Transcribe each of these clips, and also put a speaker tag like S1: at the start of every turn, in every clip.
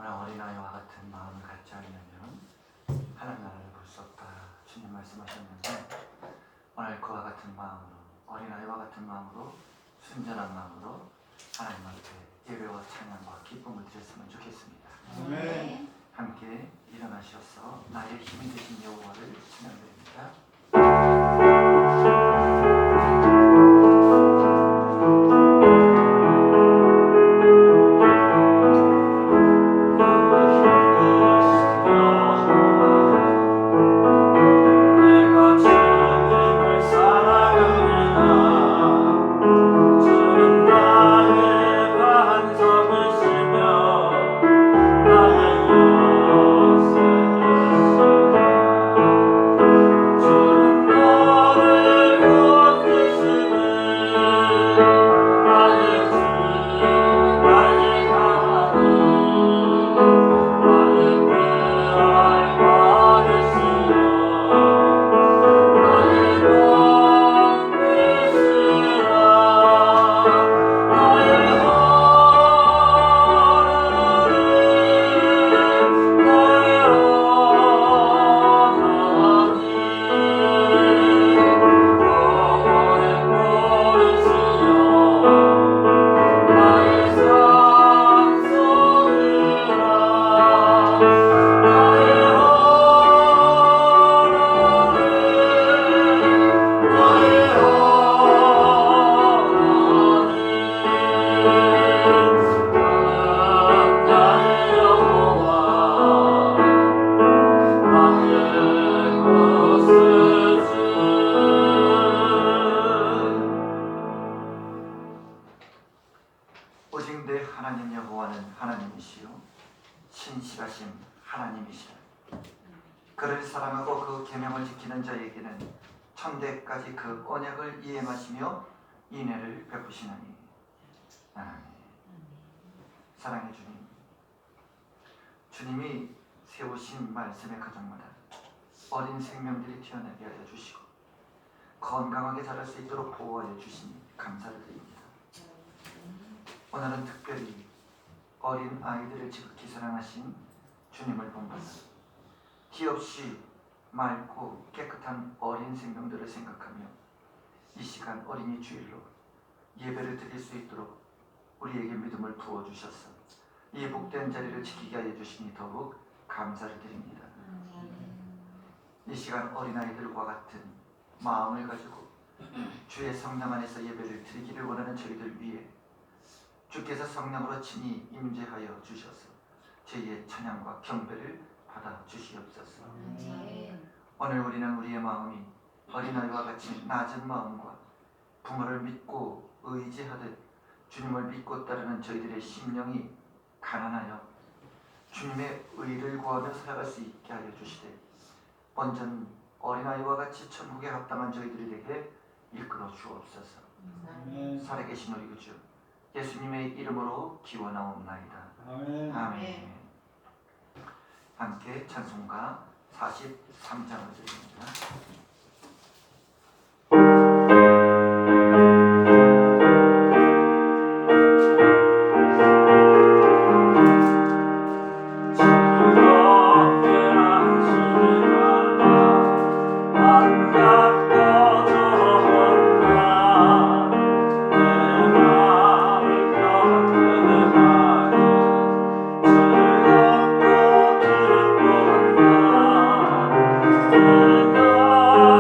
S1: 오늘 어린아이와 같은 마음을 갖지 않으면 하나님 나라를 볼 수 없다. 주님 말씀하셨는데 오늘 그와 같은 마음으로, 어린아이와 같은 마음으로, 순전한 마음으로 하나님 앞에 예배와 찬양과 기쁨을 드렸으면 좋겠습니다.
S2: 아멘.
S1: 함께 일어나셔서 나의 힘이 되신 여호와를 찬양드립니다. 오직 내 하나님 여호와는 하나님이시요 신실하신 하나님이시라. 그를 사랑하고 그 계명을 지키는 자에게는 천대까지 그 언약을 이행하시며 인애를 베푸시나니. 아멘. 사랑의 주님, 주님이 세우신 말씀의 가정마다 어린 생명들이 태어나게 하여 주시고 건강하게 자랄 수 있도록 보호하여 주시니 감사를 드립니다. 오늘은 특별히 어린 아이들을 지극히 사랑하신 주님을 본받아 티 없이 맑고 깨끗한 어린 생명들을 생각하며 이 시간 어린이 주일로 예배를 드릴 수 있도록 우리에게 믿음을 부어주셔서 이 복된 자리를 지키게 하여 주시니 더욱 감사를 드립니다. 이 시간 어린아이들과 같은 마음을 가지고 주의 성령 안에서 예배를 드리기를 원하는 저희들 위해 주께서 성령으로 친히 임재하여 주셔서 저희의 찬양과 경배를 받아 주시옵소서. 오늘 우리는 우리의 마음이 어린아이와 같이 낮은 마음과 부모를 믿고 의지하듯 주님을 믿고 따르는 저희들의 심령이 가난하여 주님의 의를 구하며 살아갈 수 있게 하여 주시되 온전 어린아이와 같이 천국에 합당한 저희들에게 이끌어 주옵소서. 살아계신 우리 주 예수님의 이름으로 기원하옵나이다.
S2: 아멘.
S1: 아멘. 함께 찬송가 43장을 드립니다.
S3: 즐겁고 기뻐한다.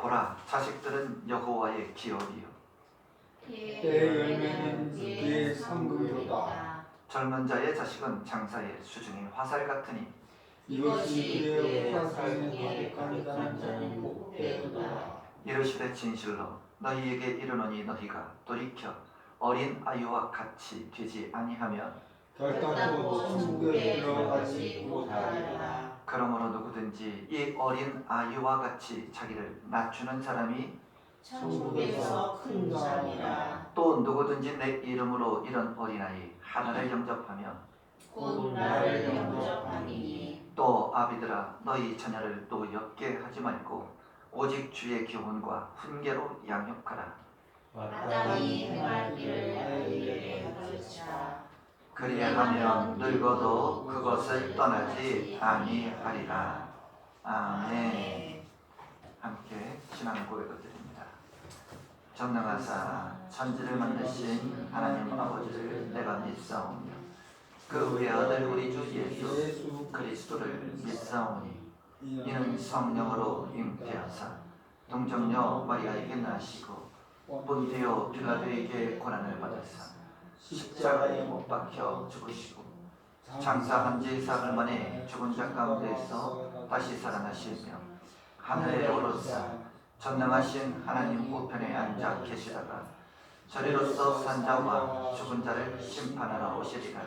S1: 보라, 자식들은 여호와의 기업이요
S2: 때의 열매는 그의 상급이로다.
S1: 젊은 자의 자식은 장사의 수중의 화살 같으니
S2: 이것이 그의 화살에 가득한 자는 복되도다.
S1: 이르시되 진실로 너희에게 이르노니 너희가 돌이켜 어린 아이와 같이 되지 아니하면
S2: 결단코 천국에 들어가지 못하리라.
S1: 그러므로 누구든지 이 어린 아이와 같이 자기를 낮추는 사람이
S2: 천국에서 큰 자니라.
S1: 또 누구든지 내 이름으로 이런 어린아이 하나를 영접하며
S2: 곧 나를 영접하니.
S1: 또 아비들아 너희 자녀를 또 엮게 하지 말고 오직 주의 교훈과 훈계로 양육하라.
S3: 마땅히 행할 일을 아이에게 가르치라.
S1: 그리하면 늙어도 그것을 떠나지 아니하리라. 아멘. 함께 신앙 고백을 드립니다. 전능하사 천지를 만드신 하나님 아버지를 내가 믿사오며 그 외아들 우리 주 예수 그리스도를 믿사오니 이는 성령으로 잉태하사 동정녀 마리아에게 나시고 본디오 빌라도에게 고난을 받으사 십자가에 못 박혀 죽으시고 장사한 지 사흘 만에 죽은 자 가운데서 다시 살아나시며 하늘에 오르사 전능하신 하나님 우편에 앉아 계시다가 저리로서 산자와 죽은 자를 심판하러 오시리라.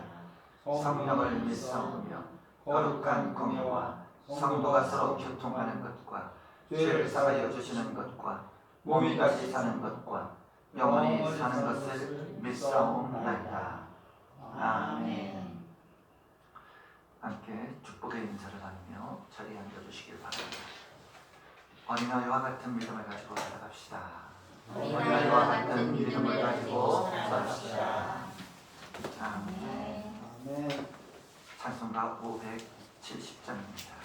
S1: 성령을 믿사오며 거룩한 공예와 성도가 서로 교통하는 것과 죄를 사하여 주시는 것과 몸이 다시 사는 것과 영원히 사는 것을 믿사옵나이다. 아멘. 함께 축복의 인사를 하며 자리에 앉아주시길 바랍니다. 어린아이와 같은 믿음을 가지고 살아갑시다. 어린아이와 같은 믿음을 가지고 살아갑시다. 아멘.
S2: 아멘.
S1: 찬송가 570장입니다.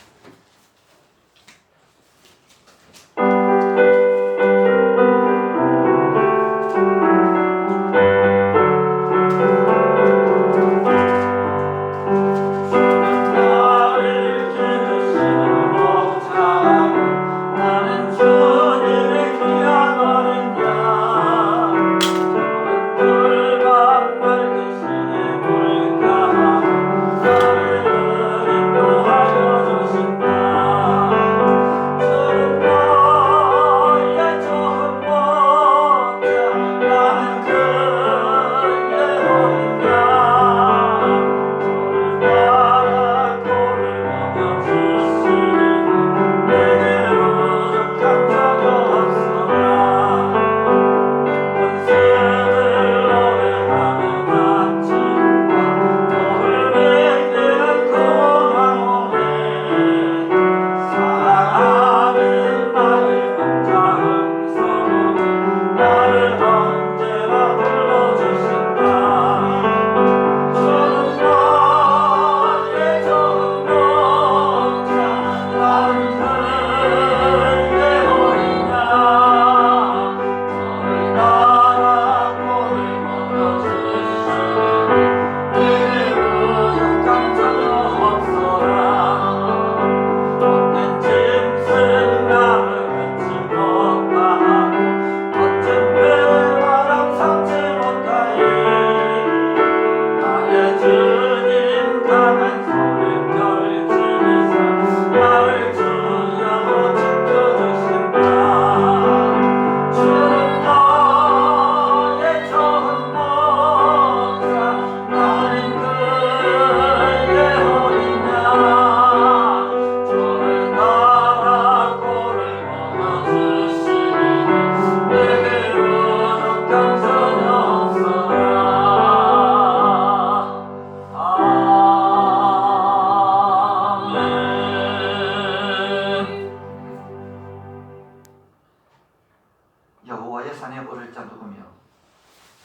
S1: 여호와의 산에 오를 자 누구며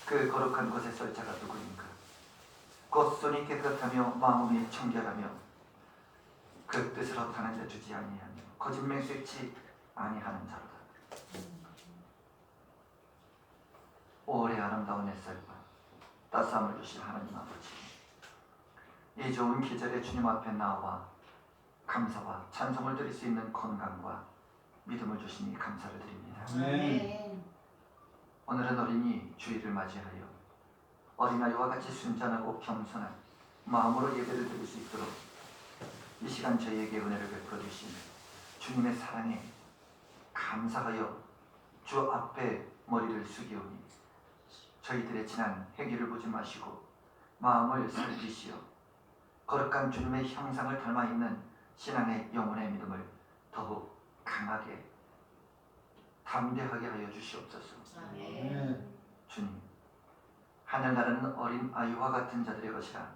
S1: 그 거룩한 곳에 설 자가 누구인가? 곧 손이 깨끗하며 마음이 청결하며 그 뜻으로 타는 데 주지 아니하며 거짓맹세치 아니하는 자로다. 오래 아름다운 햇살과 따스함을 주신 하나님 아버지, 이 좋은 계절에 주님 앞에 나와 감사와 찬송을 드릴 수 있는 건강과 믿음을 주시니 감사를 드립니다.
S2: 아멘.
S1: 오늘은 어린이 주일을 맞이하여 어린아이와 같이 순전하고 겸손한 마음으로 예배를 드릴 수 있도록 이 시간 저희에게 은혜를 베풀어 주신 주님의 사랑에 감사하여 주 앞에 머리를 숙이오니 저희들의 지난 행위를 보지 마시고 마음을 살피시어 거룩한 주님의 형상을 닮아 있는 신앙의 영혼의 믿음을 더욱 강하게 담대하게 하여 주시옵소서.
S2: 아멘.
S1: 주님, 하늘나라는 어린 아이와 같은 자들의 것이라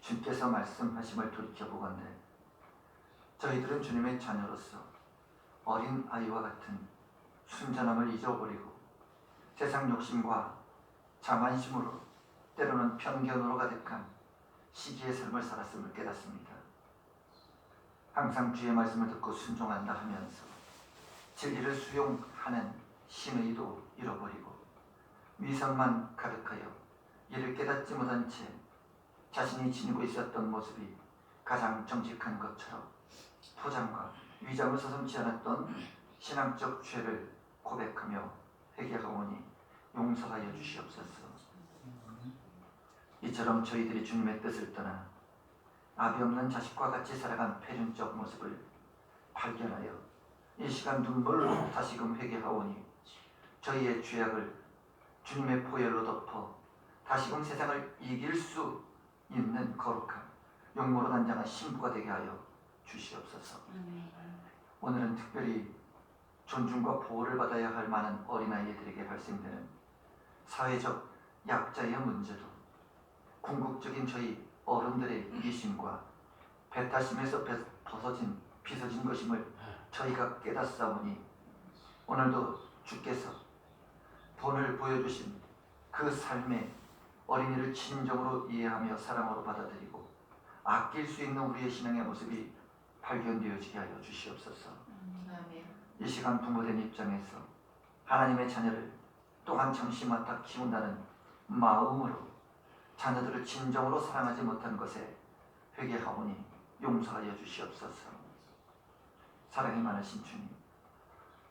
S1: 주께서 말씀하심을 돌이켜보건대 저희들은 주님의 자녀로서 어린 아이와 같은 순전함을 잊어버리고 세상 욕심과 자만심으로 때로는 편견으로 가득한 시기의 삶을 살았음을 깨닫습니다. 항상 주의 말씀을 듣고 순종한다 하면서 진리를 수용하는 신의도 잃어버리고 위선만 가득하여 이를 깨닫지 못한 채 자신이 지니고 있었던 모습이 가장 정직한 것처럼 포장과 위장을 서슴지 않았던 신앙적 죄를 고백하며 회개하오니 용서하여 주시옵소서. 이처럼 저희들이 주님의 뜻을 떠나 아비 없는 자식과 같이 살아간 패륜적 모습을 발견하여 이 시간 눈물로 다시금 회개하오니 저희의 죄악을 주님의 보혈로 덮어 다시금 세상을 이길 수 있는 거룩한 용모로 단장한 신부가 되게 하여 주시옵소서. 오늘은 특별히 존중과 보호를 받아야 할 많은 어린아이들에게 발생되는 사회적 약자의 문제도 궁극적인 저희 어른들의 이기심과 배타심에서 빚어진 것임을 저희가 깨닫사오니 오늘도 주께서 본을 보여주신 그 삶에 어린이를 진정으로 이해하며 사랑으로 받아들이고 아낄 수 있는 우리의 신앙의 모습이 발견되어지게 하여 주시옵소서. 이 시간 부모된 입장에서 하나님의 자녀를 또한 잠시 맡아 키운다는 마음으로 자녀들을 진정으로 사랑하지 못한 것에 회개하오니 용서하여 주시옵소서. 사랑이 많으신 주님,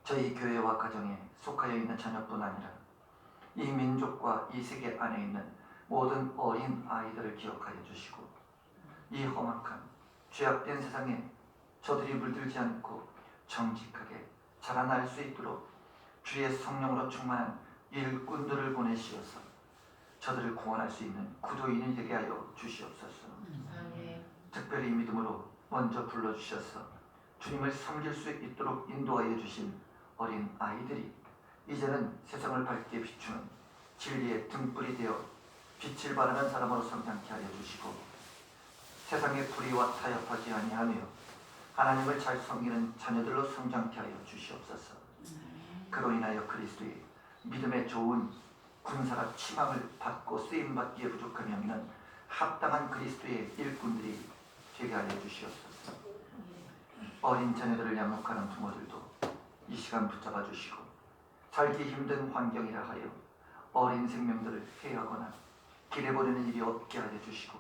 S1: 저희 교회와 가정에 속하여 있는 자녀뿐 아니라 이 민족과 이 세계 안에 있는 모든 어린 아이들을 기억하여 주시고 이 험악한 죄악된 세상에 저들이 물들지 않고 정직하게 자라날 수 있도록 주의 성령으로 충만한 일꾼들을 보내시어서 저들을 구원할 수 있는 구도인이 되게 하여 주시옵소서. 특별히 믿음으로 먼저 불러주셔서 주님을 섬길 수 있도록 인도하여 주신 어린 아이들이 이제는 세상을 밝게 비추는 진리의 등불이 되어 빛을 발하는 사람으로 성장케 하여 주시고 세상의 불의와 타협하지 아니하며 하나님을 잘 섬기는 자녀들로 성장케 하여 주시옵소서. 그로 인하여 그리스도의 믿음의 좋은 군사가 치망을 받고 쓰임받기에 부족함이 없는 합당한 그리스도의 일꾼들이 되게 하여 주시옵소서. 어린 자녀들을 양육하는 부모들도 이 시간 붙잡아 주시고 살기 힘든 환경이라 하여 어린 생명들을 해하거나 길에 버리는 일이 없게 하여 주시고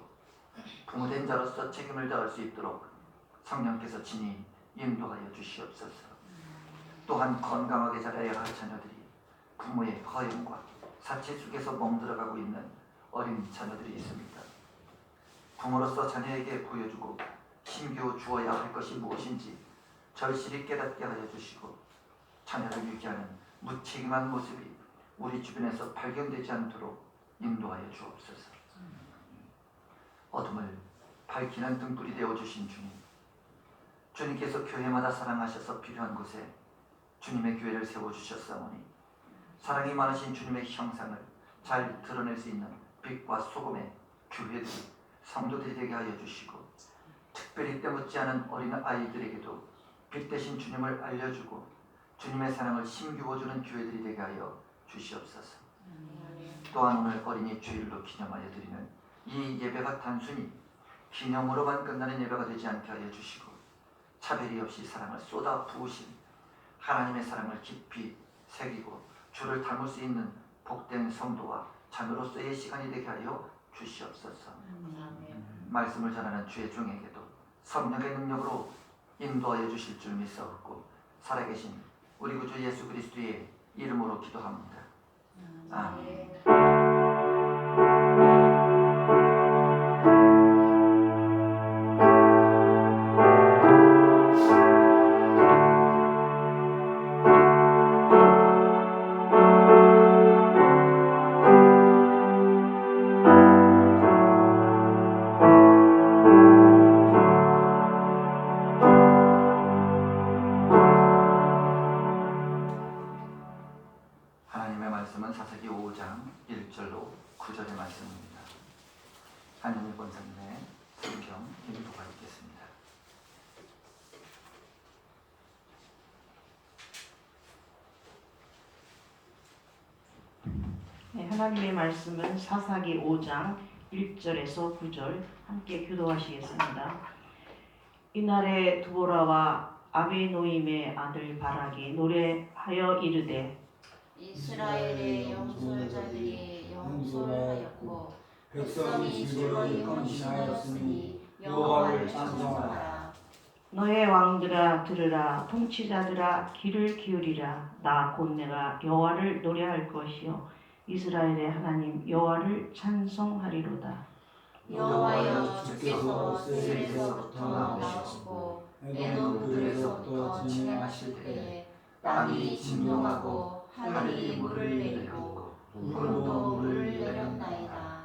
S1: 부모된 자로서 책임을 다할 수 있도록 성령께서 친히 인도하여 주시옵소서. 또한 건강하게 자라야 할 자녀들이 부모의 허영과 사치 속에서 멍들어가고 있는 어린 자녀들이 있습니다. 부모로서 자녀에게 보여주고 힘겨 주어야 할 것이 무엇인지 절실히 깨닫게 하여 주시고 자녀를 유기하는 무책임한 모습이 우리 주변에서 발견되지 않도록 인도하여 주옵소서. 어둠을 밝히는 등불이 되어주신 주님, 주님께서 교회마다 사랑하셔서 필요한 곳에 주님의 교회를 세워주셨사오니 사랑이 많으신 주님의 형상을 잘 드러낼 수 있는 빛과 소금의 교회들이 성도들이 되게 하여 주시고 특별히 때묻지 않은 어린 아이들에게도 빛 대신 주님을 알려주고 주님의 사랑을 힘기워주는 교회들이 되게 하여 주시옵소서. 또한 오늘 어린이 주일로 기념하여 드리는 이 예배가 단순히 기념으로만 끝나는 예배가 되지 않게 하여 주시고 차별이 없이 사랑을 쏟아 부으신 하나님의 사랑을 깊이 새기고 주를 닮을 수 있는 복된 성도와 자녀로서의 시간이 되게 하여 주시옵소서. 말씀을 전하는 주의 종에게도 성령의 능력으로 인도하여 주실 줄 믿사옵고 살아계신 우리 구주 예수 그리스도의 이름으로 기도합니다. 아멘. 하나님의 말씀은 사사기 5장 1절로 9절의 말씀입니다. 한영일 권사님의 성경 인도가 있겠습니다.
S3: 네, 하나님의 말씀은 사사기 5장 1절에서 9절 함께 교도하시겠습니다. 이날에 두보라와 아비노임의 아들 바락이 노래하여 이르되
S2: 이스라엘의 영솔자들이 영솔하였고 백성이 즐거이 헌신하였으니 여호와를 찬송하라.
S3: 너의 왕들아 들으라, 통치자들아 귀를 기울이라. 나 곧 내가 여호와를 노래할 것이요 이스라엘의 하나님 여호와를 찬송하리로다.
S2: 여호와여 주께서 세에서부터 나오시고 에돔 들에서부터 진행하실 때에 땅이 진동하고 하늘이 물을 내리고 구름도 물을 내렸나이다.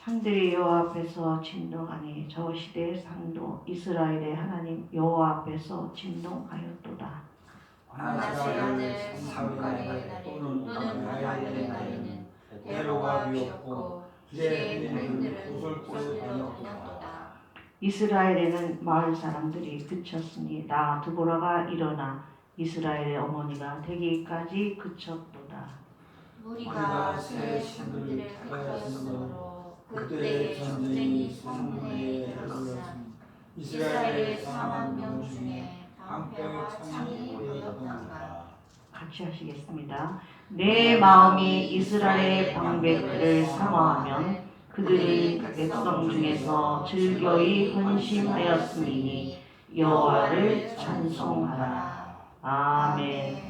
S3: 상들이 여호와 앞에서 진동하니 저 시대의 상도 이스라엘의 하나님 여호와 앞에서 진동하였도다.
S2: 만나세 아들 삼가의 날에 또는 아야의 날에는 대로가 비었고 그의 행인들은 곳을 다녔도다.
S3: 이스라엘에는 마을 사람들이 그쳤으니 나 두보라가 일어나 이스라엘의 어머니가 되기까지 그쳤도다.
S2: 우리가 새 신들을 택하였으므로 그때의 전쟁이 성문에 들었으니 이스라엘의 4만 명 중에 방패와 창이 보였던가.
S3: 같이 하시겠습니다. 내 마음이 이스라엘의 방백들을 사모하면 그들은 백성 중에서 즐거이 헌신하였으니 여호와를 찬송하라. 아멘.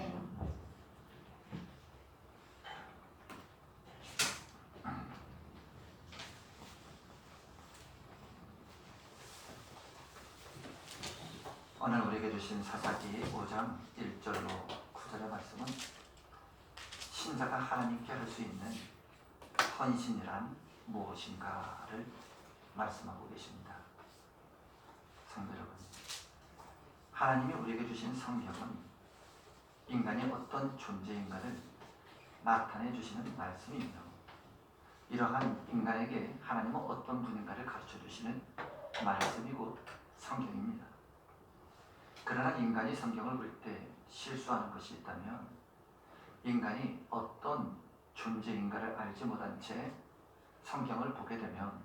S1: 오늘 우리에게 주신 사사기 5장 1절로 9절의 말씀은 신자가 하나님께 할 수 있는 헌신이란 무엇인가를 말씀하고 계십니다. 성도 여러분, 하나님이 우리에게 주신 성경은 인간이 어떤 존재인가를 나타내 주시는 말씀이며 이러한 인간에게 하나님은 어떤 분인가를 가르쳐 주시는 말씀이고 성경입니다. 그러나 인간이 성경을 볼 때 실수하는 것이 있다면 인간이 어떤 존재인가를 알지 못한 채 성경을 보게 되면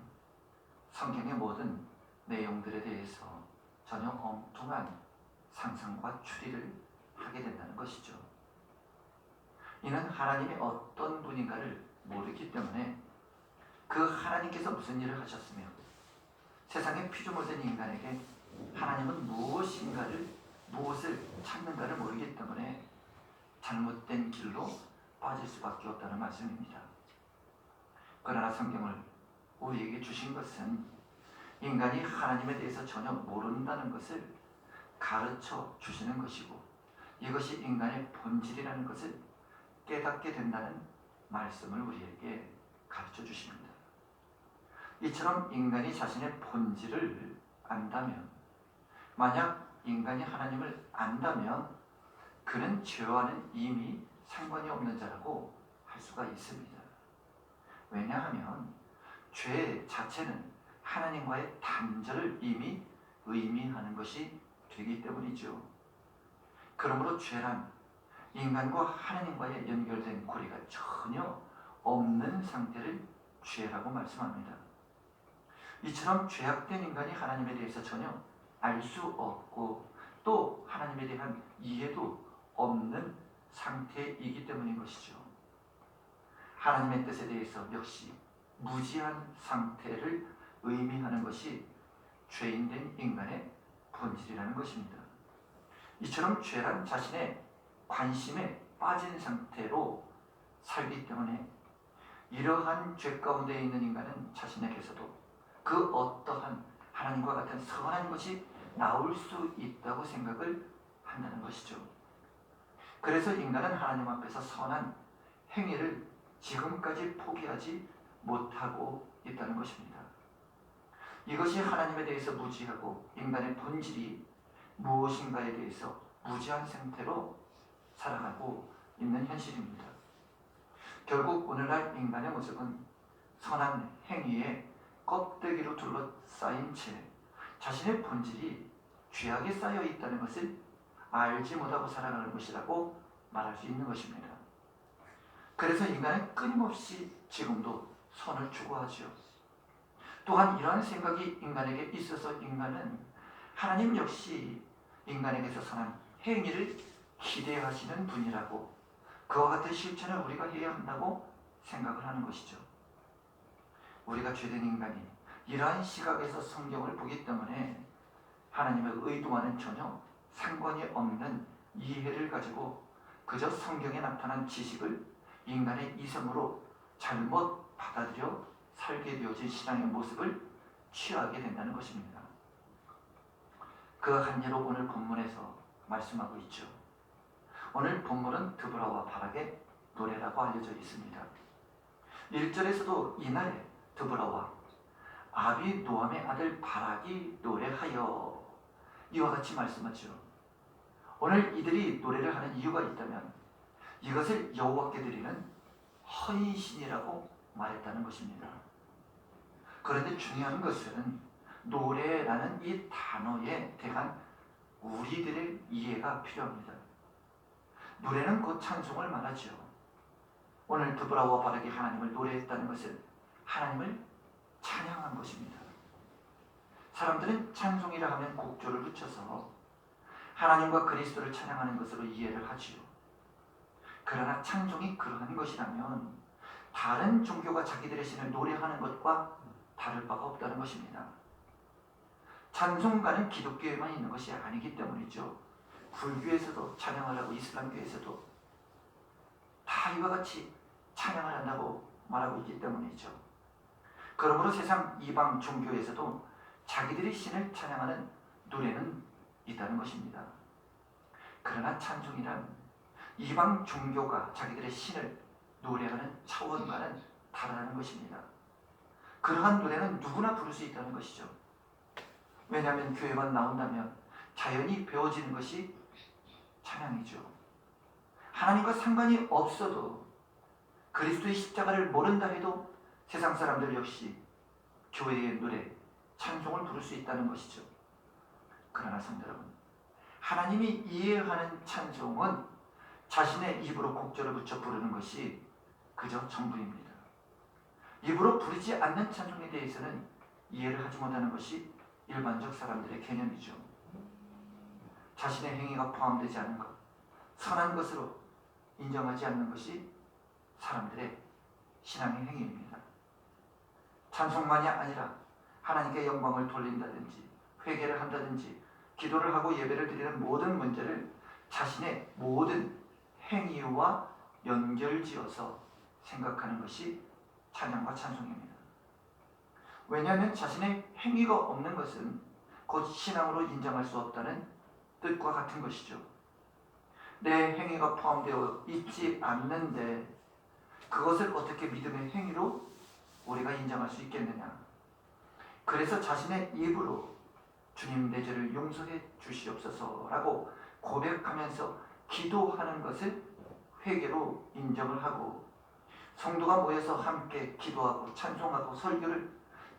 S1: 성경의 모든 내용들에 대해서 전혀 엉뚱한 상상과 추리를 하게 된다는 것이죠. 이는 하나님이 어떤 분인가를 모르기 때문에 그 하나님께서 무슨 일을 하셨으며 세상에 피조물 된 인간에게 하나님은 무엇을 찾는가를 모르기 때문에 잘못된 길로 빠질 수밖에 없다는 말씀입니다. 그러나 성경을 우리에게 주신 것은 인간이 하나님에 대해서 전혀 모른다는 것을 가르쳐 주시는 것이고 이것이 인간의 본질이라는 것을 깨닫게 된다는 말씀을 우리에게 가르쳐 주십니다. 이처럼 인간이 자신의 본질을 안다면, 만약 인간이 하나님을 안다면 그는 죄와는 이미 상관이 없는 자라고 할 수가 있습니다. 왜냐하면 죄 자체는 하나님과의 단절을 이미 의미하는 것이 되기 때문이죠. 그러므로 죄란 인간과 하나님과의 연결된 고리가 전혀 없는 상태를 죄라고 말씀합니다. 이처럼 죄악된 인간이 하나님에 대해서 전혀 알 수 없고 또 하나님에 대한 이해도 없는 상태이기 때문인 것이죠. 하나님의 뜻에 대해서 역시 무지한 상태를 의미하는 것이 죄인된 인간의 본질이라는 것입니다. 이처럼 죄란 자신의 관심에 빠진 상태로 살기 때문에 이러한 죄 가운데 있는 인간은 자신에게서도 그 어떠한 하나님과 같은 선한 것이 나올 수 있다고 생각을 한다는 것이죠. 그래서 인간은 하나님 앞에서 선한 행위를 지금까지 포기하지 못하고 있다는 것입니다. 이것이 하나님에 대해서 무지하고 인간의 본질이 무엇인가에 대해서 무지한 상태로 살아가고 있는 현실입니다. 결국 오늘날 인간의 모습은 선한 행위에 껍데기로 둘러싸인 채 자신의 본질이 죄악에 쌓여 있다는 것을 알지 못하고 살아가는 것이라고 말할 수 있는 것입니다. 그래서 인간은 끊임없이 지금도 선을 추구하지요. 또한 이러한 생각이 인간에게 있어서 인간은 하나님 역시 인간에게서 선한 행위를 기대하시는 분이라고 그와 같은 실천을 우리가 해야 한다고 생각을 하는 것이죠. 우리가 죄된 인간이 이러한 시각에서 성경을 보기 때문에 하나님의 의도와는 전혀 상관이 없는 이해를 가지고 그저 성경에 나타난 지식을 인간의 이성으로 잘못 받아들여 살게 되어진 신앙의 모습을 취하게 된다는 것입니다. 그 한 예로 오늘 본문에서 말씀하고 있죠. 오늘 본문은 드보라와 바락의 노래라고 알려져 있습니다. 1절에서도 이날에 드보라와 아비노함의 아들 바락이 노래하여 이와 같이 말씀하죠. 오늘 이들이 노래를 하는 이유가 있다면 이것을 여호와께 드리는 헌신이라고 말했다는 것입니다. 그런데 중요한 것은 노래라는 이 단어에 대한 우리들의 이해가 필요합니다. 노래는 곧 찬송을 말하죠. 오늘 드보라와 바락이 하나님을 노래했다는 것은 하나님을 찬양한 것입니다. 사람들은 찬송이라 하면 곡조를 붙여서 하나님과 그리스도를 찬양하는 것으로 이해를 하지요. 그러나 찬송이 그러한 것이라면 다른 종교가 자기들의 신을 노래하는 것과 다를 바가 없다는 것입니다. 찬송가는 기독교에만 있는 것이 아니기 때문이죠. 불교에서도 찬양을 하고 이슬람교에서도 다 이와 같이 찬양을 한다고 말하고 있기 때문이죠. 그러므로 세상 이방 종교에서도 자기들의 신을 찬양하는 노래는 있다는 것입니다. 그러나 찬송이란 이방 종교가 자기들의 신을 노래하는 차원과는 다르다는 것입니다. 그러한 노래는 누구나 부를 수 있다는 것이죠. 왜냐하면 교회만 나온다면 자연히 배워지는 것이 찬양이죠. 하나님과 상관이 없어도 그리스도의 십자가를 모른다 해도 세상 사람들 역시 교회의 노래, 찬송을 부를 수 있다는 것이죠. 그러나 성도 여러분, 하나님이 이해하는 찬송은 자신의 입으로 곡절을 붙여 부르는 것이 그저 전부입니다. 입으로 부르지 않는 찬송에 대해서는 이해를 하지 못하는 것이 일반적 사람들의 개념이죠. 자신의 행위가 포함되지 않은 것, 선한 것으로 인정하지 않는 것이 사람들의 신앙의 행위입니다. 찬송만이 아니라 하나님께 영광을 돌린다든지 회개를 한다든지 기도를 하고 예배를 드리는 모든 문제를 자신의 모든 행위와 연결지어서 생각하는 것이 찬양과 찬송입니다. 왜냐하면 자신의 행위가 없는 것은 곧 신앙으로 인정할 수 없다는 뜻과 같은 것이죠. 내 행위가 포함되어 있지 않는데 그것을 어떻게 믿음의 행위로 우리가 인정할 수 있겠느냐. 그래서 자신의 입으로 주님 내 죄를 용서해 주시옵소서라고 고백하면서 기도하는 것을 회개로 인정을 하고 성도가 모여서 함께 기도하고 찬송하고 설교를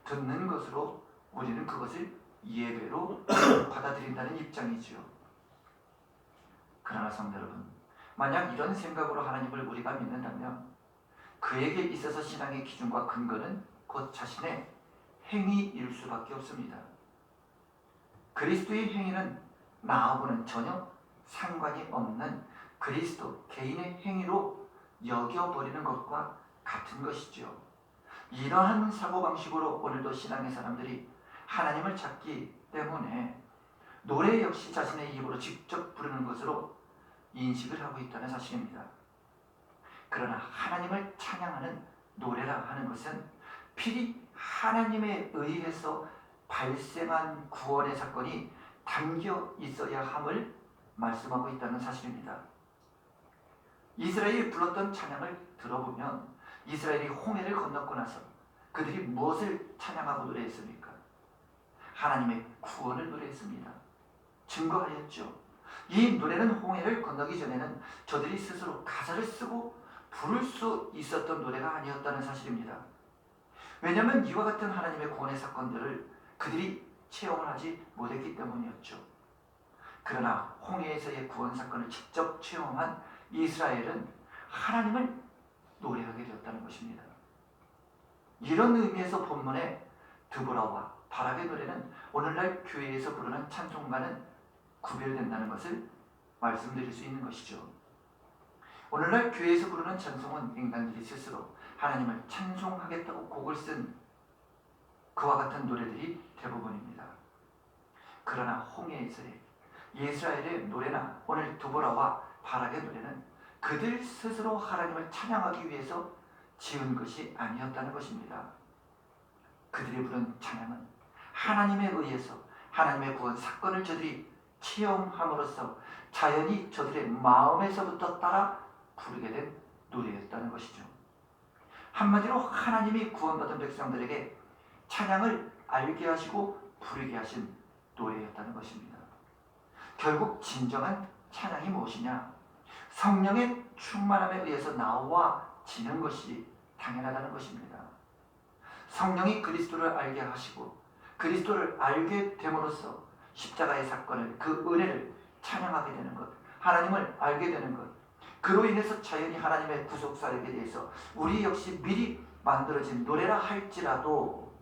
S1: 듣는 것으로 우리는 그것을 예배로 받아들인다는 입장이지요. 그러나 성도 여러분, 만약 이런 생각으로 하나님을 우리가 믿는다면 그에게 있어서 신앙의 기준과 근거는 곧 자신의 행위일 수밖에 없습니다. 그리스도의 행위는 나하고는 전혀 상관이 없는 그리스도 개인의 행위로 여겨버리는 것과 같은 것이죠. 이러한 사고방식으로 오늘도 신앙의 사람들이 하나님을 찾기 때문에 노래 역시 자신의 입으로 직접 부르는 것으로 인식을 하고 있다는 사실입니다. 그러나 하나님을 찬양하는 노래라 하는 것은 필히 하나님에 의해서 발생한 구원의 사건이 담겨 있어야 함을 말씀하고 있다는 사실입니다. 이스라엘이 불렀던 찬양을 들어보면 이스라엘이 홍해를 건넜고 나서 그들이 무엇을 찬양하고 노래했습니까? 하나님의 구원을 노래했습니다. 증거하였죠. 이 노래는 홍해를 건너기 전에는 저들이 스스로 가사를 쓰고 부를 수 있었던 노래가 아니었다는 사실입니다. 왜냐하면 이와 같은 하나님의 구원의 사건들을 그들이 체험을 하지 못했기 때문이었죠. 그러나 홍해에서의 구원 사건을 직접 체험한 이스라엘은 하나님을 노래하게 되었다는 것입니다. 이런 의미에서 본문의 드보라와 바락의 노래는 오늘날 교회에서 부르는 찬송과는 구별된다는 것을 말씀드릴 수 있는 것이죠. 오늘날 교회에서 부르는 찬송은 인간들이 스스로 하나님을 찬송하겠다고 곡을 쓴 그와 같은 노래들이 대부분입니다. 그러나 홍해에서의 이스라엘의 노래나 오늘 드보라와 바락의 노래는 그들 스스로 하나님을 찬양하기 위해서 지은 것이 아니었다는 것입니다. 그들이 부른 찬양은 하나님에 의해서 하나님의 구원 사건을 저들이 체험함으로써 자연히 저들의 마음에서부터 따라 부르게 된 노래였다는 것이죠. 한마디로 하나님이 구원받은 백성들에게 찬양을 알게 하시고 부르게 하신 노래였다는 것입니다. 결국 진정한 찬양이 무엇이냐? 성령의 충만함에 의해서 나와지는 것이 당연하다는 것입니다. 성령이 그리스도를 알게 하시고 그리스도를 알게 됨으로써 십자가의 사건을, 그 은혜를 찬양하게 되는 것, 하나님을 알게 되는 것, 그로 인해서 자연히 하나님의 구속사역에 대해서 우리 역시 미리 만들어진 노래라 할지라도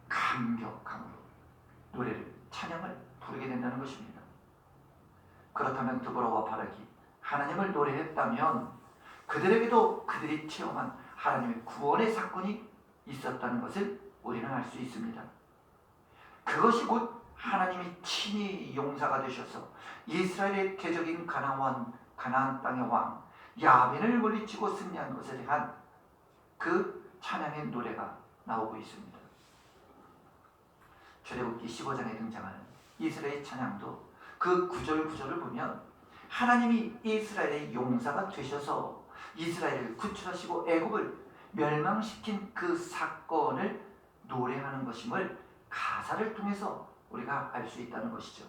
S1: 감격함으로 노래를, 찬양을 부르게 된다는 것입니다. 그렇다면 드보라와 바락이 하나님을 노래했다면 그들에게도 그들이 체험한 하나님의 구원의 사건이 있었다는 것을 우리는 알 수 있습니다. 그것이 곧 하나님이 친히 용사가 되셔서 이스라엘의 대적인 가나안 땅의 왕 야빈을 물리치고 승리한 것에 대한 그 찬양의 노래가 나오고 있습니다. 출애굽기 15장에 등장하는 이스라엘 찬양도 그 구절을 보면 하나님이 이스라엘의 용사가 되셔서 이스라엘을 구출하시고 애굽을 멸망시킨 그 사건을 노래하는 것임을 가사를 통해서 우리가 알 수 있다는 것이죠.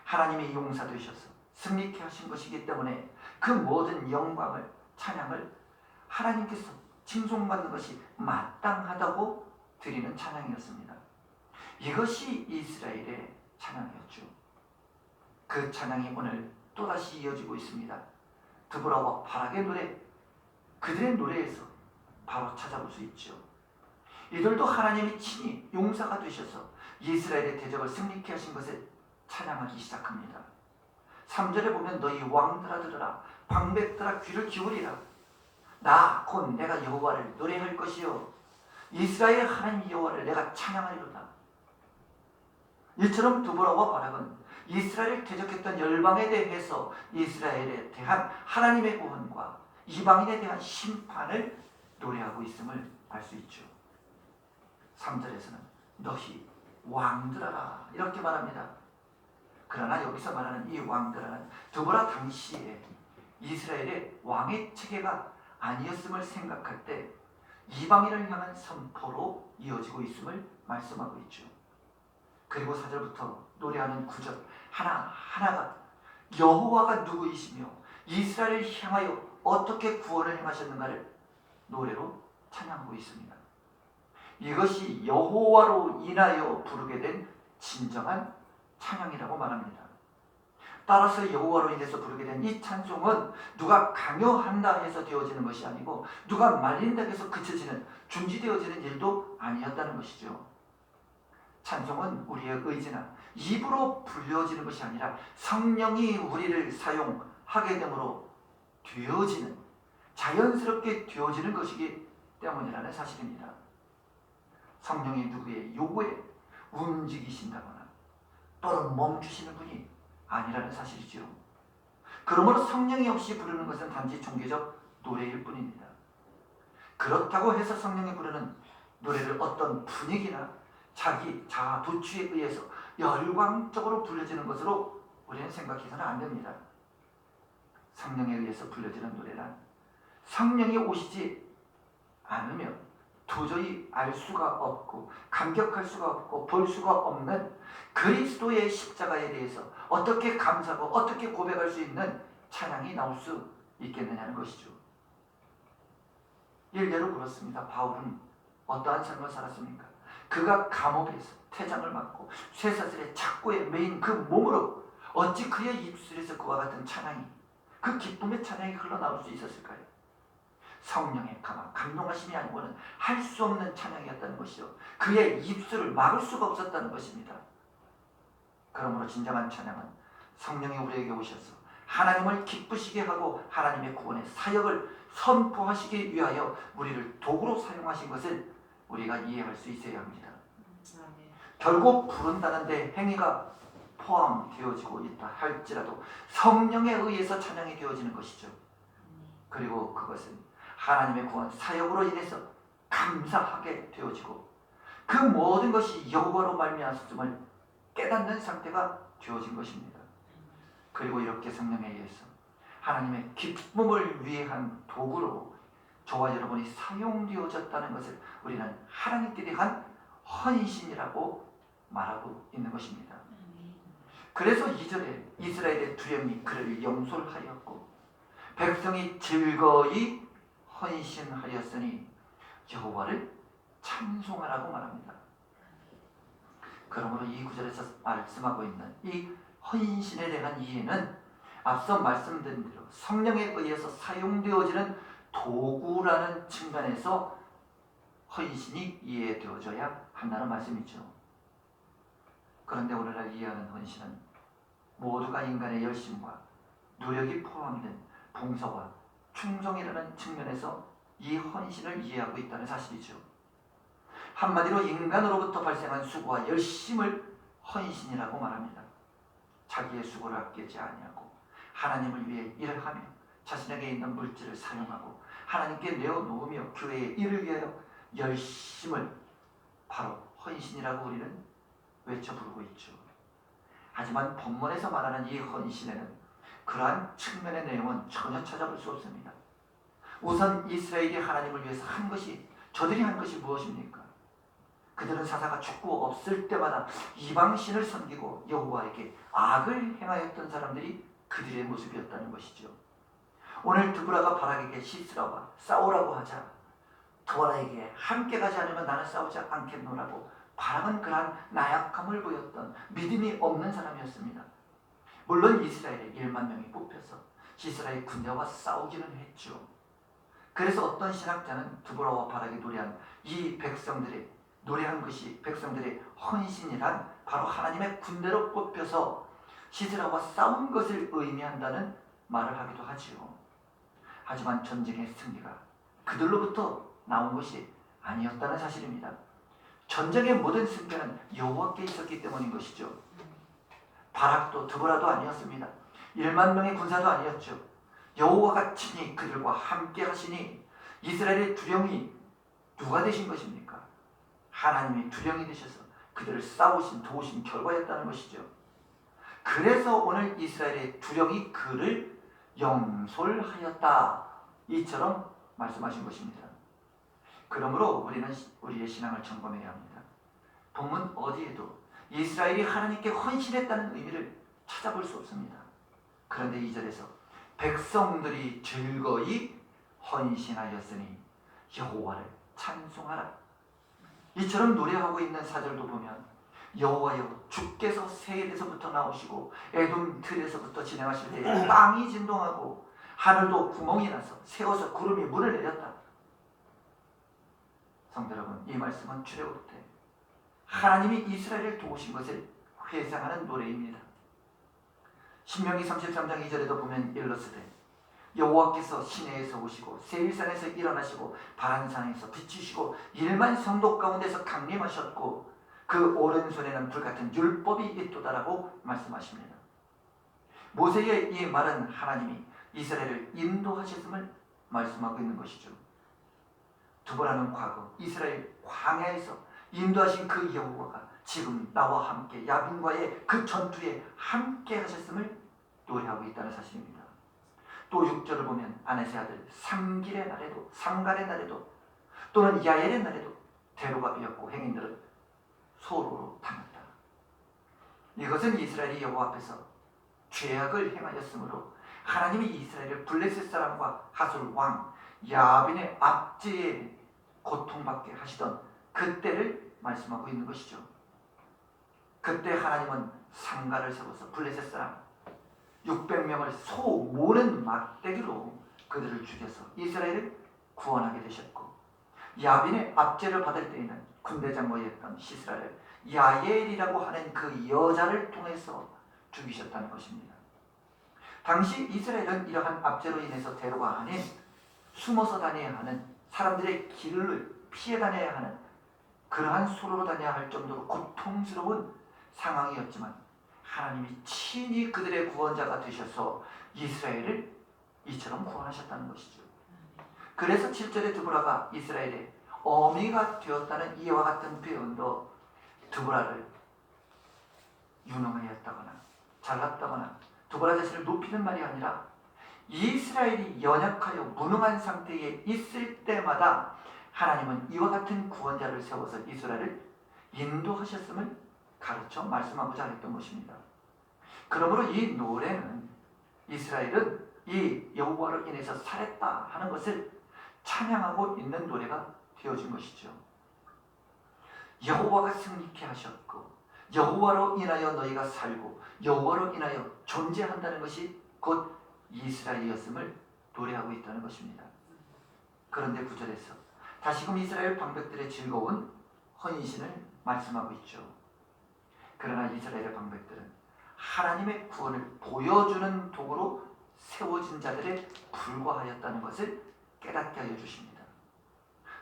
S1: 하나님이 용사 되셔서 승리케 하신 것이기 때문에 그 모든 영광을, 찬양을 하나님께서 칭송받는 것이 마땅하다고 드리는 찬양이었습니다. 이것이 이스라엘의 찬양이었죠. 그 찬양이 오늘 또다시 이어지고 있습니다. 드보라와 바락의 노래, 그들의 노래에서 바로 찾아볼 수 있죠. 이들도 하나님이 친히 용사가 되셔서 이스라엘의 대적을 승리케 하신 것을 찬양하기 시작합니다. 3절에 보면 너희 왕들아 들으라, 방백들아 귀를 기울이라. 나 곧 내가 여호와를 노래할 것이요 이스라엘 하나님 여호와를 내가 찬양하리로다. 이처럼 드보라와 바락은 이스라엘을 대적했던 열방에 대해서 이스라엘에 대한 하나님의 구원과 이방인에 대한 심판을 노래하고 있음을 알 수 있죠. 3절에서는 너희 왕들아라 이렇게 말합니다. 그러나 여기서 말하는 이 왕들아는 드보라 당시에 이스라엘의 왕의 체계가 아니었음을 생각할 때 이방인을 향한 선포로 이어지고 있음을 말씀하고 있죠. 그리고 4절부터 노래하는 9절 하나하나가 여호와가 누구이시며 이스라엘을 향하여 어떻게 구원을 행하셨는가를 노래로 찬양하고 있습니다. 이것이 여호와로 인하여 부르게 된 진정한 찬양이라고 말합니다. 따라서 여호와로 인해서 부르게 된 이 찬송은 누가 강요한다 해서 되어지는 것이 아니고 누가 말린다 해서 그쳐지는, 중지되어지는 일도 아니었다는 것이죠. 찬송은 우리의 의지나 입으로 불려지는 것이 아니라 성령이 우리를 사용하게 되므로 되어지는, 자연스럽게 되어지는 것이기 때문이라는 사실입니다. 성령이 누구의 요구에 움직이신다거나 또는 멈추시는 분이 아니라는 사실이죠. 그러므로 성령이 없이 부르는 것은 단지 종교적 노래일 뿐입니다. 그렇다고 해서 성령이 부르는 노래를 어떤 분위기나 자기 자아 도취에 의해서 열광적으로 불려지는 것으로 우리는 생각해서는 안 됩니다. 성령에 의해서 불려지는 노래란 성령이 오시지 않으면 도저히 알 수가 없고 감격할 수가 없고 볼 수가 없는 그리스도의 십자가에 대해서 어떻게 감사하고 어떻게 고백할 수 있는 찬양이 나올 수 있겠느냐는 것이죠. 일례로 그렇습니다. 바울은 어떠한 삶을 살았습니까? 그가 감옥에서 태장을 맞고 쇠사슬의 착고에 매인 그 몸으로 어찌 그의 입술에서 그와 같은 찬양이, 그 기쁨의 찬양이 흘러나올 수 있었을까요? 성령의 감동하심이 아니고는 할 수 없는 찬양이었다는 것이요, 그의 입술을 막을 수가 없었다는 것입니다. 그러므로 진정한 찬양은 성령이 우리에게 오셔서 하나님을 기쁘시게 하고 하나님의 구원의 사역을 선포하시기 위하여 우리를 도구로 사용하신 것을 우리가 이해할 수 있어야 합니다. 결국 부른다는 데 행위가 포함되어지고 있다 할지라도 성령에 의해서 찬양이 되어지는 것이죠. 그리고 그것은 하나님의 구원 사역으로 인해서 감사하게 되어지고 그 모든 것이 여호와로 말미암았음을 깨닫는 상태가 되어진 것입니다. 그리고 이렇게 성령에 의해서 하나님의 기쁨을 위한 도구로 저와 여러분이 사용되어졌다는 것을 우리는 하나님께 대한 헌신이라고 말하고 있는 것입니다. 그래서 2절에 이스라엘의 두려움이 그를 용솔하였고 백성이 즐거이 헌신하였으니 여호와를 찬송하라고 말합니다. 그러므로 이 구절에서 말씀하고 있는 이 헌신에 대한 이해는 앞서 말씀드린 대로 성령에 의해서 사용되어지는 도구라는 측면에서 헌신이 이해되어져야 한다는 말씀이죠. 그런데 오늘날 이해하는 헌신은 모두가 인간의 열심과 노력이 포함된 봉사와 충성이라는 측면에서 이 헌신을 이해하고 있다는 사실이죠. 한마디로 인간으로부터 발생한 수고와 열심을 헌신이라고 말합니다. 자기의 수고를 아끼지 아니하고 하나님을 위해 일을 하며 자신에게 있는 물질을 사용하고 하나님께 내어놓으며 교회의 일을 위하여 열심을 바로 헌신이라고 우리는 외쳐 부르고 있죠. 하지만 본문에서 말하는 이 헌신에는 그러한 측면의 내용은 전혀 찾아볼 수 없습니다. 우선 이스라엘이 하나님을 위해서 한 것이, 저들이 한 것이 무엇입니까? 그들은 사사가 죽고 없을 때마다 이방신을 섬기고 여호와에게 악을 행하였던 사람들이 그들의 모습이었다는 것이죠. 오늘 드보라가 바락에게 시스라와 싸우라고 하자 드보라에게 함께 가지 않으면 나는 싸우지 않겠노라고 바락은 그러한 나약함을 보였던 믿음이 없는 사람이었습니다. 물론 이스라엘의 1만 명이 뽑혀서 시스라의 군대와 싸우기는 했죠. 그래서 어떤 신학자는 드보라와 바락이 노래한 이 백성들의 노래한 것이 백성들의 헌신이란 바로 하나님의 군대로 뽑혀서 시스라와 싸운 것을 의미한다는 말을 하기도 하지요. 하지만 전쟁의 승리가 그들로부터 나온 것이 아니었다는 사실입니다. 전쟁의 모든 승패는 여호와께 있었기 때문인 것이죠. 바락도 드보라도 아니었습니다. 1만 명의 군사도 아니었죠. 여호와가 친히 그들과 함께 하시니 이스라엘의 두령이 누가 되신 것입니까? 하나님이 두령이 되셔서 그들을 싸우신 도우신 결과였다는 것이죠. 그래서 오늘 이스라엘의 두령이 그를 용솔하였다, 이처럼 말씀하신 것입니다. 그러므로 우리는 우리의 신앙을 점검해야 합니다. 본문 어디에도 이스라엘이 하나님께 헌신했다는 의미를 찾아볼 수 없습니다. 그런데 2절에서 백성들이 즐거이 헌신하였으니 여호와를 찬송하라, 이처럼 노래하고 있는 4절도 보면 여호와여 주께서 세일에서부터 나오시고 에돔 틀에서부터 진행하실 때 땅이 진동하고 하늘도 구멍이 나서 새어서 구름이 물을 내렸다. 성도 여러분, 이 말씀은 출애굽 때 하나님이 이스라엘을 도우신 것을 회상하는 노래입니다. 신명기 33장 2절에도 보면 일러스되 여호와께서 시내에서 오시고 세일산에서 일어나시고 바란산에서 비추시고 1만 성도 가운데서 강림하셨고 그 오른손에는 불같은 율법이 있도다라고 말씀하십니다. 모세의 이 말은 하나님이 이스라엘을 인도하셨음을 말씀하고 있는 것이죠. 두보라는 과거 이스라엘 광야에서 인도하신 그 여호와가 지금 나와 함께 야빈과의 그 전투에 함께 하셨음을 노래하고 있다는 사실입니다. 또 6절을 보면 아넷의 아들 삼길의 날에도 삼갈의 날에도 또는 야엘의 날에도 대로가 비었고 행인들은 소로로 당했다. 이것은 이스라엘이 여호와 앞에서 죄악을 행하였으므로 하나님이 이스라엘을 블레셋 사람과 하솔 왕 야빈의 압제에 고통받게 하시던 그때를 말씀하고 있는 것이죠. 그때 하나님은 상가를 세워서 블레셋 사람 600명을 소 모는 막대기로 그들을 죽여서 이스라엘을 구원하게 되셨고, 야빈의 압제를 받을 때에는 군대 장로였던 시스라를 야엘이라고 하는 그 여자를 통해서 죽이셨다는 것입니다. 당시 이스라엘은 이러한 압제로 인해서 대로가 아닌 숨어서 다녀야 하는, 사람들의 길을 피해 다녀야 하는 그러한 수로로 다녀야 할 정도로 고통스러운 상황이었지만 하나님이 친히 그들의 구원자가 되셔서 이스라엘을 이처럼 구원하셨다는 것이죠. 그래서 7절에 드보라가 이스라엘의 어미가 되었다는 이와 같은 표현도 드보라를 유능하였다거나 잘났다거나 드보라 자신을 높이는 말이 아니라 이스라엘이 연약하여 무능한 상태에 있을 때마다 하나님은 이와 같은 구원자를 세워서 이스라엘을 인도하셨음을 가르쳐 말씀하고자 했던 것입니다. 그러므로 이 노래는 이스라엘은 이 여호와로 인해서 살았다 하는 것을 찬양하고 있는 노래가 되어진 것이죠. 여호와가 승리케 하셨고 여호와로 인하여 너희가 살고 여호와로 인하여 존재한다는 것이 곧 이스라엘이었음을 노래하고 있다는 것입니다. 그런데 9절에서 다시금 이스라엘 방백들의 즐거운 헌신을 말씀하고 있죠. 그러나 이스라엘의 방백들은 하나님의 구원을 보여주는 도구로 세워진 자들에 불과하였다는 것을 깨닫게 하여 주십니다.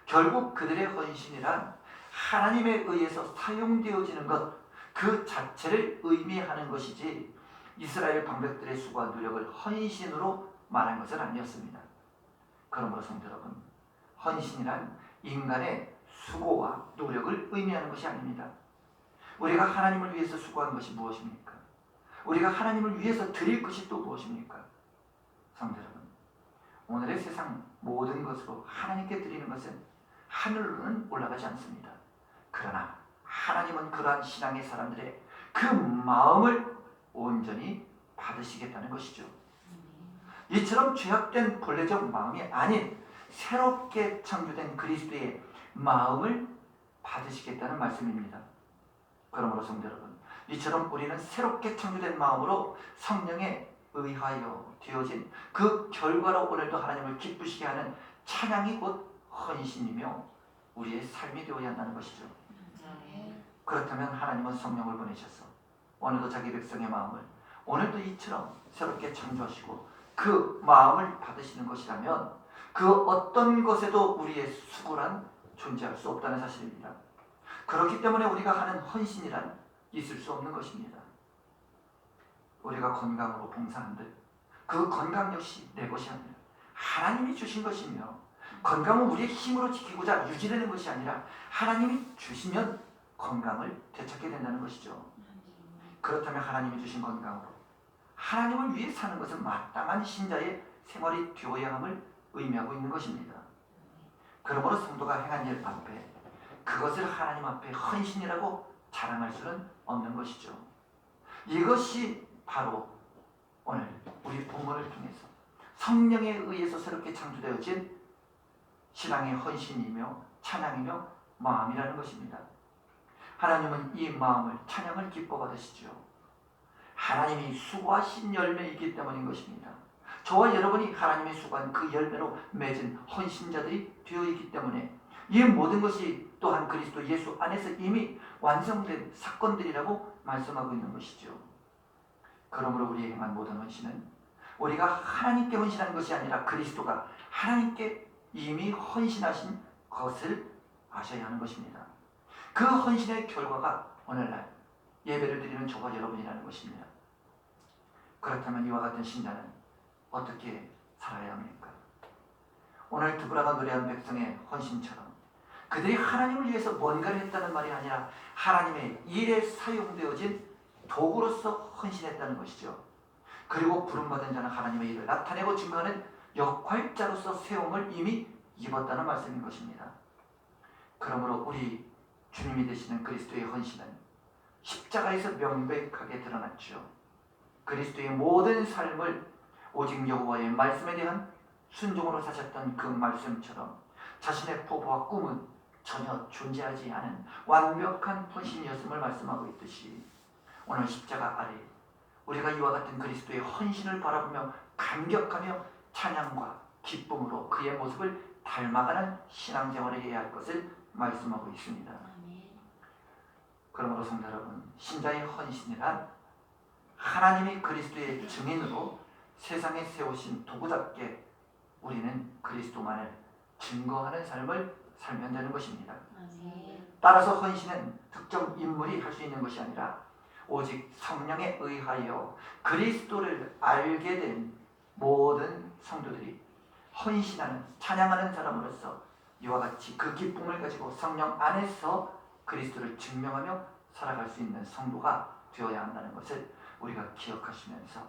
S1: 결국 그들의 헌신이란 하나님에 의해서 사용되어지는 것 그 자체를 의미하는 것이지 이스라엘 방백들의 수고와 노력을 헌신으로 말한 것은 아니었습니다. 그러므로 성도 여러분, 헌신이란 인간의 수고와 노력을 의미하는 것이 아닙니다. 우리가 하나님을 위해서 수고한 것이 무엇입니까? 우리가 하나님을 위해서 드릴 것이 또 무엇입니까? 성도 여러분, 오늘의 세상 모든 것으로 하나님께 드리는 것은 하늘로는 올라가지 않습니다. 그러나 하나님은 그러한 신앙의 사람들의 그 마음을 온전히 받으시겠다는 것이죠. 이처럼 죄악된 본래적 마음이 아닌 새롭게 창조된 그리스도의 마음을 받으시겠다는 말씀입니다. 그러므로 성도 여러분, 이처럼 우리는 새롭게 창조된 마음으로 성령에 의하여 되어진 그 결과로 오늘도 하나님을 기쁘시게 하는 찬양이 곧 헌신이며 우리의 삶이 되어야 한다는 것이죠. 그렇다면 하나님은 성령을 보내셔서 오늘도 자기 백성의 마음을 오늘도 이처럼 새롭게 창조하시고 그 마음을 받으시는 것이라면 그 어떤 것에도 우리의 수고란 존재할 수 없다는 사실입니다. 그렇기 때문에 우리가 하는 헌신이란 있을 수 없는 것입니다. 우리가 건강으로 봉사한들 그 건강 역시 내 것이 아니라 하나님이 주신 것이며, 건강은 우리의 힘으로 지키고자 유지되는 것이 아니라 하나님이 주시면 건강을 되찾게 된다는 것이죠. 그렇다면 하나님이 주신 건강으로 하나님을 위해 사는 것은 마땅한 신자의 생활이 되어야 함을 의미하고 있는 것입니다. 그러므로 성도가 행한 일 앞에 그것을 하나님 앞에 헌신이라고 자랑할 수는 없는 것이죠. 이것이 바로 오늘 우리 본문을 통해서 성령에 의해서 새롭게 창조되어진 신앙의 헌신이며 찬양이며 마음이라는 것입니다. 하나님은 이 마음을, 찬양을 기뻐 받으시죠. 하나님이 수고하신 열매이기 때문인 것입니다. 저와 여러분이 하나님의 수고한 그 열매로 맺은 헌신자들이 되어 있기 때문에 이 모든 것이 또한 그리스도 예수 안에서 이미 완성된 사건들이라고 말씀하고 있는 것이죠. 그러므로 우리의 행한 모든 헌신은 우리가 하나님께 헌신하는 것이 아니라 그리스도가 하나님께 이미 헌신하신 것을 아셔야 하는 것입니다. 그 헌신의 결과가 오늘날 예배를 드리는 저와 여러분이라는 것입니다. 그렇다면 이와 같은 신자는 어떻게 살아야 합니까? 오늘 드보라가 노래한 백성의 헌신처럼 그들이 하나님을 위해서 뭔가를 했다는 말이 아니라 하나님의 일에 사용되어진 도구로서 헌신했다는 것이죠. 그리고 부름받은 자는 하나님의 일을 나타내고 증거하는 역할자로서 세움을 이미 입었다는 말씀인 것입니다. 그러므로 우리 주님이 되시는 그리스도의 헌신은 십자가에서 명백하게 드러났죠. 그리스도의 모든 삶을 오직 여호와의 말씀에 대한 순종으로 사셨던 그 말씀처럼 자신의 포부와 꿈은 전혀 존재하지 않은 완벽한 헌신이었음을 말씀하고 있듯이 오늘 십자가 아래 우리가 이와 같은 그리스도의 헌신을 바라보며 감격하며 찬양과 기쁨으로 그의 모습을 닮아가는 신앙생활을 해야 할 것을 말씀하고 있습니다. 그러므로 성도 여러분, 신자의 헌신이란 하나님이 그리스도의 증인으로 세상에 세우신 도구답게 우리는 그리스도만을 증거하는 삶을 살면 되는 것입니다. 따라서 헌신은 특정 인물이 할 수 있는 것이 아니라 오직 성령에 의하여 그리스도를 알게 된 모든 성도들이 헌신하는 찬양하는 사람으로서 이와 같이 그 기쁨을 가지고 성령 안에서 그리스도를 증명하며 살아갈 수 있는 성도가 되어야 한다는 것을 우리가 기억하시면서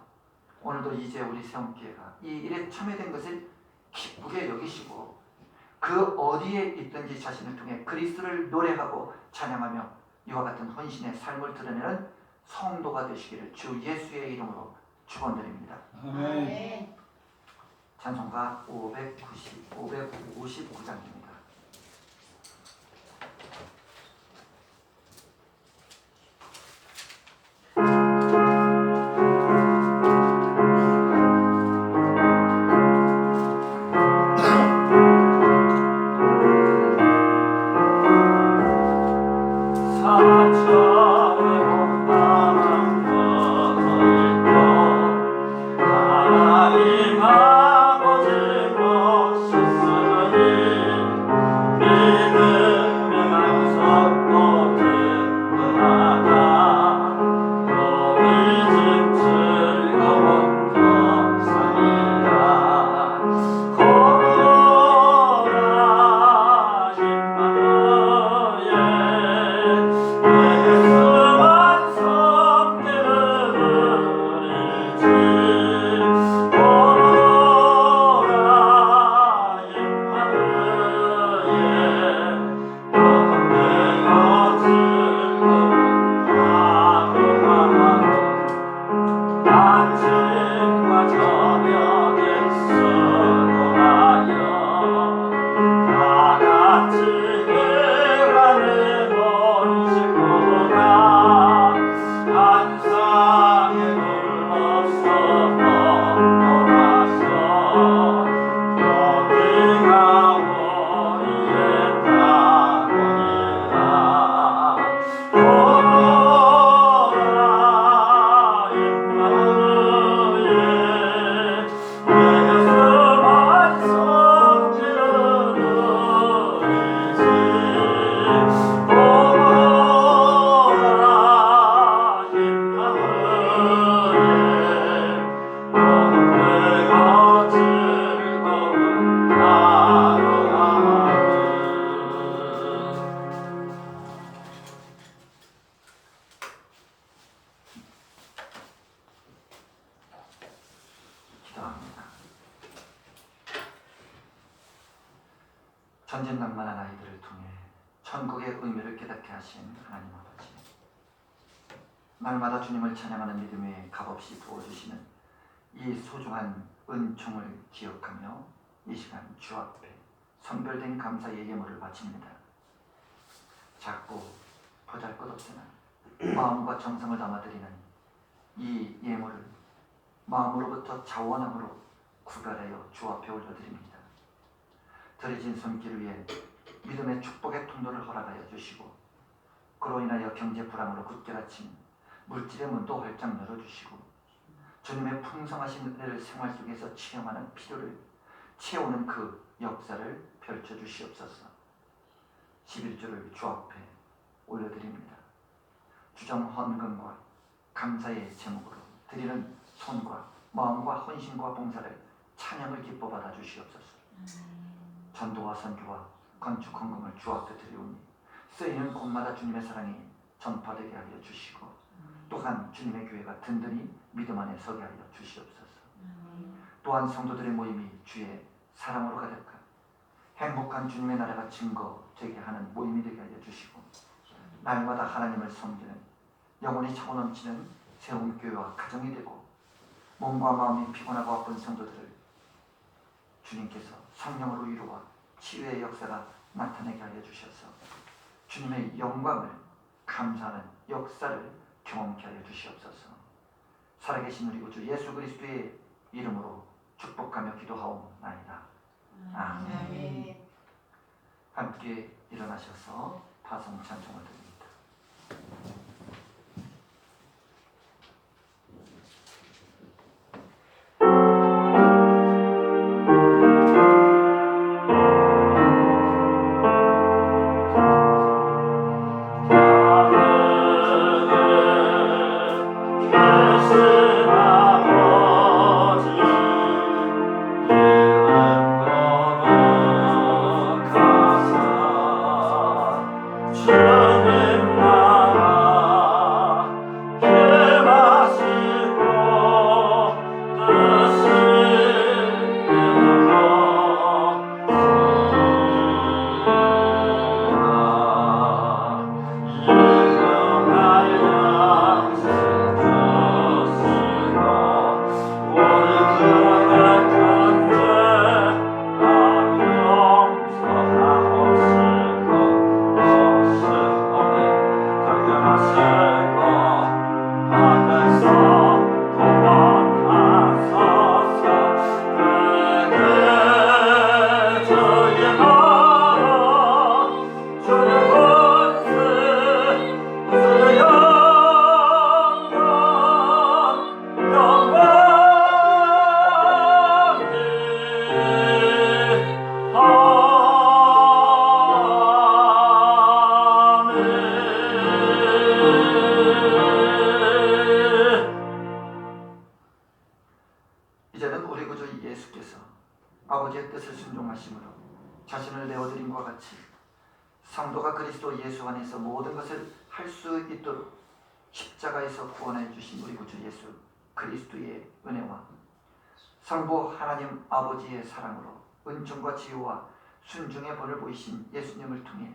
S1: 오늘도 이제 우리 세움교회가 이 일에 참여된 것을 기쁘게 여기시고 그 어디에 있든지 자신을 통해 그리스도를 노래하고 찬양하며 이와 같은 헌신의 삶을 드러내는 성도가 되시기를 주 예수의 이름으로 축원드립니다.
S2: 아멘.
S1: 찬송가 559장입니다. 천진난만한 아이들을 통해 천국의 의미를 깨닫게 하신 하나님 아버지, 날마다 주님을 찬양하는 믿음에 값없이 부어주시는 이 소중한 은총을 기억하며 이 시간 주 앞에 선별된 감사의 예물을 바칩니다. 작고 보잘것없으나 마음과 정성을 담아드리는 이 예물을 마음으로부터 자원함으로 구별하여 주 앞에 올려드립니다. 들여진 손길 위에 믿음의 축복의 통로를 허락하여 주시고 그로 인하여 경제 불황으로 굳게 닫힌 물질의 문도 활짝 열어주시고 주님의 풍성하신 은혜를 생활 속에서 체험하는 필요를 채우는 그 역사를 펼쳐주시옵소서. 11조를 주 앞에 올려드립니다. 주정 헌금과 감사의 제목으로 드리는 손과 마음과 헌신과 봉사를 찬양을 기뻐 받아 주시옵소서. 전도와 선교와 건축 헌금을 주 앞에 드리오니 쓰이는 곳마다 주님의 사랑이 전파되게 하여 주시고 또한 주님의 교회가 든든히 믿음 안에 서게 하여 주시옵소서. 또한 성도들의 모임이 주의 사랑으로 가득한 행복한 주님의 나라가 증거되게 하는 모임이 되게 하여 주시고 날마다 하나님을 섬기는 영혼이 차고 넘치는 세움교회와 가정이 되고 몸과 마음이 피곤하고 아픈 성도들을 주님께서 성령으로 위로와 치유의 역사가 나타나게 하여 주셔서 주님의 영광을 감사하는 역사를 경험케 하여 주시옵소서. 살아계신 우리 구주 예수 그리스도의 이름으로 축복하며 기도하옵나이다. 아멘. 함께 일어나셔서 파송 찬송을 드립니다. 이제는 우리 구주 예수께서 아버지의 뜻을 순종하심으로 자신을 내어드림과 같이 성도가 그리스도 예수 안에서 모든 것을 할 수 있도록 십자가에서 구원해 주신 우리 구주 예수 그리스도의 은혜와 성부 하나님 아버지의 사랑으로 은총과 지혜와 순종의 본을 보이신 예수님을 통해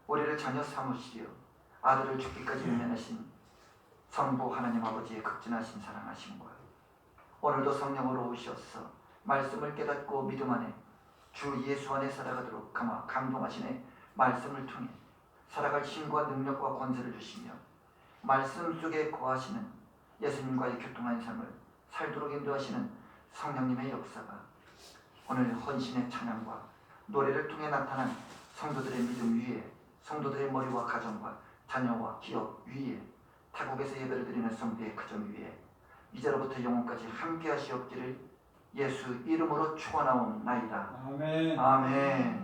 S1: 우리를 자녀 삼으시려 아들을 죽기까지 은혜하신 성부 하나님 아버지의 극진하신 사랑하심과 오늘도 성령으로 오셔서 말씀을 깨닫고 믿음 안에 주 예수 안에 살아가도록 감동하시네 말씀을 통해 살아갈 힘과 능력과 권세를 주시며 말씀 속에 거하시는 예수님과의 교통한 삶을 살도록 인도하시는 성령님의 역사가 오늘 헌신의 찬양과 노래를 통해 나타난 성도들의 믿음 위에 성도들의 머리와 가정과 자녀와 기업 위에 타국에서 예배를 드리는 성도의 가정 위에 이제로부터 영원까지 함께 하시옵기를 예수 이름으로 축원하옵나이다.
S4: 아멘.
S1: 아멘.